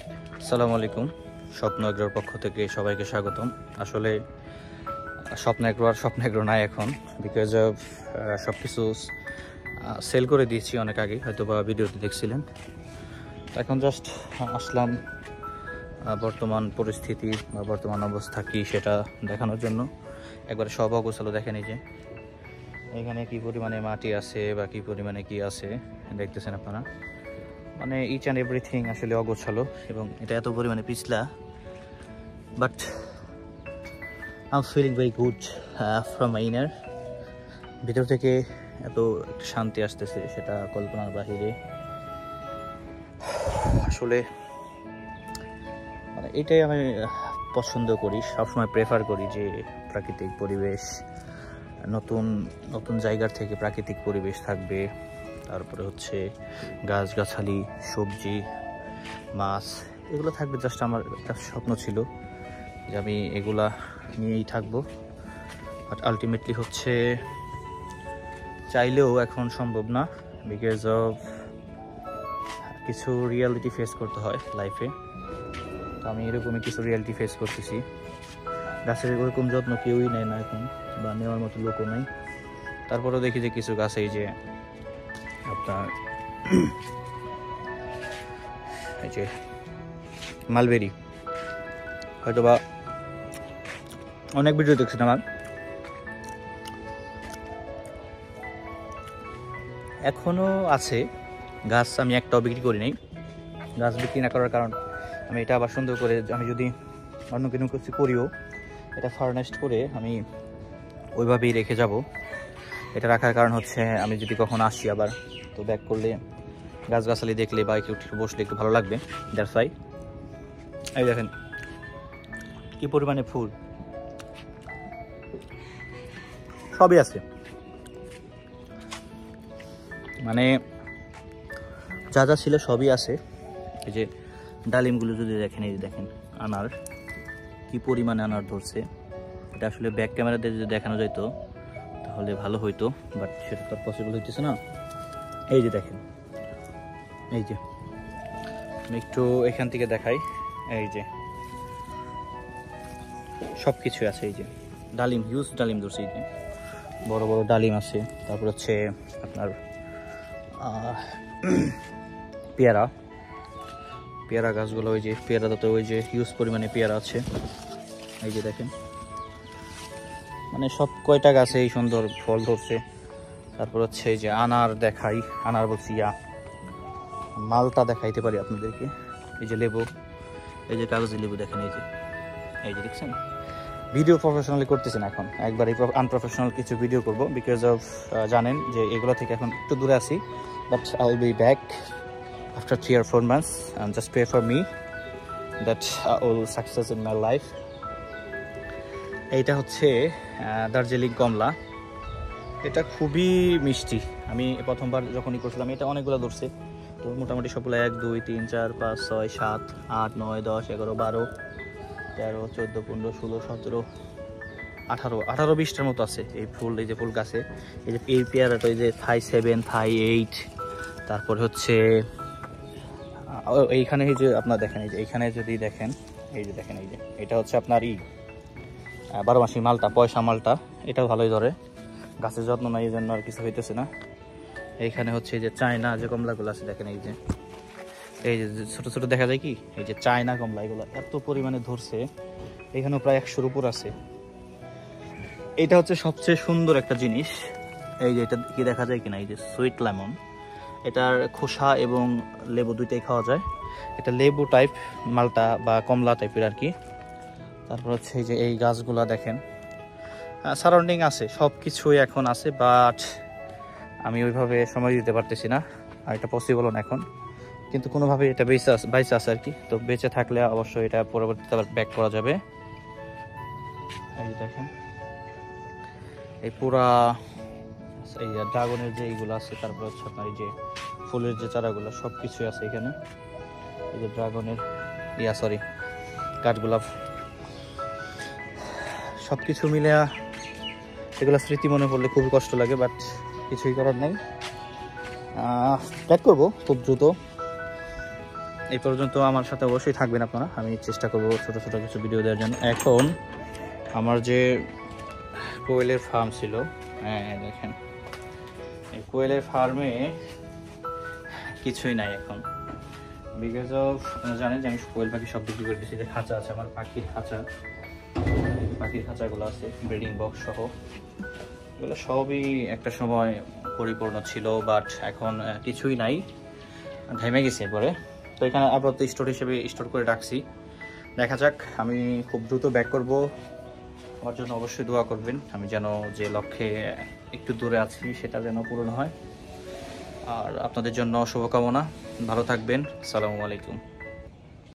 আসসালামু আলাইকুম। স্বপ্ন এগ্রোর পক্ষ থেকে সবাইকে স্বাগতম। আসলে স্বপ্ন এগ্রো নাই এখন, বিকজ অফ সব কিছু সেল করে দিয়েছি অনেক আগে, হয়তো বা ভিডিওতে দেখছিলেন। এখন জাস্ট আসলাম বর্তমান পরিস্থিতি বা বর্তমান অবস্থা কী সেটা দেখানোর জন্য। একবারে সব অগোছালো দেখেন, এই যে এখানে কী পরিমাণে মাটি আছে বা কী পরিমাণে কী আছে দেখতেছেন আপনারা। মানে ইচ অ্যান্ড এভরিথিং আসলে অগোছালো এবং এটা এত পরিমাণে পিছলা, but I am feeling very good from my inner. ভিতর থেকে এত একটা শান্তি আসতেছে, সেটা কল্পনার বাহিরে। আসলে মানে এটাই আমি পছন্দ করি, সবসময় প্রেফার করি যে প্রাকৃতিক পরিবেশ, নতুন নতুন জায়গার থেকে প্রাকৃতিক পরিবেশ থাকবে, তারপরে হচ্ছে গাছগাছালি, সবজি, মাছ, এগুলো থাকবে। জাস্ট আমার একটা স্বপ্ন ছিল যে আমি এগুলা নিয়েই থাকবো, বাট আলটিমেটলি হচ্ছে চাইলেও এখন সম্ভব না, বিকজ অফ কিছু রিয়ালিটি ফেস করতে হয় লাইফে। তো আমি এরকমই কিছু রিয়ালিটি ফেস করতেছি। গাছের এরকম যত্ন কেউই নেয় না এখন, বা নেওয়ার মতো লোকও নাই। তারপরেও দেখি যে কিছু গাছ, এই যে আপনার এই যে মালবেরি, হয়তো বা অনেক ভিডিও দেখছেন আমার, এখনও আছে গাছ। আমি একটাও বিক্রি করি নাই। গাছ বিক্রি না করার কারণ, আমি এটা আবার সুন্দর করে, আমি যদি অন্য কিছু করিও, এটা ফার্নেস্ট করে আমি ওইভাবেই রেখে যাব। এটা রাখার কারণ হচ্ছে আমি যদি কখন আসি আবার, তো ব্যাক করলে গাছগাছালি দেখলে বা একটু বসলে একটু ভালো লাগবে। That's why. এই দেখেন কি পরিমাণে ফুল, সবই আছে। মানে যা যা ছিল সবই আছে। এই যে ডালিমগুলো যদি দেখেন, এই যে দেখেন আনার, কি পরিমাণে আনার ধরছে। এটা আসলে ব্যাক ক্যামেরাতে যদি দেখানো যেত তাহলে ভালো হইতো, বাট সেটা তো পসিবল হইতেছে না। এই যে দেখেন, এই যে আমি একটু এখান থেকে দেখাই, এই যে সব কিছু আছে। এই যে ডালিম, হিউজ ডালিম ধরছে, এই যে বড় বড় ডালিম আছে। তারপর হচ্ছে আপনার পেয়ারা, পেয়ারা গাছগুলো, ওই যে পেয়ারাতে ওই যে হিউজ পরিমাণে পেয়ারা আছে। এই যে দেখেন, মানে সব কয়টা গাছে এই সুন্দর ফল ধরছে। তারপর হচ্ছে এই যে আনার দেখাই, আনার বলছি মালটা দেখাইতে পারি আপনাদেরকে। এই যে লেবু, এই যে কাগজি লেবু দেখেন, এই যে দেখছেন। ভিডিও প্রফেশনালি করতেছেন এখন, একবার এই আনপ্রফেশনাল কিছু ভিডিও করব, বিকজ অফ জানেন যে এগুলো থেকে এখন একটু দূরে আছি। But I will be back after 3 or 4 months, and just pray for me that I will success in my life. এইটা হচ্ছে দার্জিলিং কমলা। এটা খুবই মিষ্টি। আমি প্রথমবার যখনই করছিলাম, এটা অনেকগুলো ধরছে, তো মোটামুটি সবগুলো 1 2 3 4 5 6 7 8 9 10 11 12 13 14 15 16 17 18 20টার মতো আছে এই ফুল। এই যে ফুল গাছে, এই যে এই পেয়ারাটা, এই যে থাই 7 থাই 8, তারপর হচ্ছে এইখানে এই যে আপনার দেখেন, এই যে এইখানে যদি দেখেন, এই যে দেখেন, এই যে এটা হচ্ছে আপনার 12 মাসি মালটা, পয়সা মালটা। এটাও ভালোই ধরে, গাছের যত্ন নাই এই জন্য আর কিছু হইতেছে না। এইখানে হচ্ছে এই যে চায়না যে কমলাগুলো আছে দেখেন, এই যে ছোট ছোট দেখা যায় কি, এই যে চায়না কমলা, এগুলো এত পরিমাণে ধরছে। এখানেও প্রায় 100-র উপর আছে। এটা হচ্ছে সবচেয়ে সুন্দর একটা জিনিস। এই যে এটা কি দেখা যায় কিনা, এই যে সুইট লেমন, এটার খোসা এবং লেবু দুইটাই খাওয়া যায়। এটা লেবু টাইপ মালটা বা কমলা টাইপের আর কি। তারপর হচ্ছে এই যে এই গাছগুলা দেখেন, সারাউন্ডিং আছে, সব কিছুই এখন আছে, বাট আমি ওইভাবে সময় দিতে পারতেছি না, আর এটা পসিবলও না এখন। কিন্তু কোনোভাবে এটা বেঁচে আছে আর কি। তো বেঁচে থাকলে অবশ্যই এটা পরবর্তীতে আবার ব্যাক করা যাবে। এই যে দেখেন, এই পুরা এই ড্রাগনের যে এইগুলো আছে, তারপর হচ্ছে আপনার এই যে ফুলের যে চারাগুলো, সব কিছুই আছে এখানে। এই যে ড্রাগনের কাঠগোলাপ, সব কিছু মিলে এগুলো স্মৃতি মনে পড়লে খুবই কষ্ট লাগে, বাট কিছুই করার নেই। ব্যাক করবো খুব দ্রুত। এই পর্যন্ত আমার সাথে অবশ্যই থাকবেন আপনারা। আমি চেষ্টা করবো ছোটো ছোটো কিছু ভিডিও দেওয়ার জন্য। এখন আমার যে কোয়েলের ফার্ম ছিল, হ্যাঁ দেখেন এই কোয়েলের ফার্মে কিছুই নাই এখন, বিকজ অফ জানেন যে আমি কোয়েল পাখি সব বিক্রি করে দিচ্ছি। যে খাঁচা আছে আমার পাখির খাঁচাগুলো আছে ব্রিডিং বক্স সহ, এগুলো সবই একটা সময় পরিপূর্ণ ছিল, বাট এখন কিছুই নাই, ঘেমে গেছে পরে। তো এখানে আপাতত স্টোর হিসেবে স্টোর করে রাখছি। দেখা যাক, আমি খুব দ্রুত ব্যাক করব। আমার জন্য অবশ্যই দোয়া করবেন, আমি যেন যে লক্ষ্যে একটু দূরে আছি সেটা যেন পূরণ হয়। আর আপনাদের জন্য শুভকামনা, ভালো থাকবেন। আসসালামু আলাইকুম।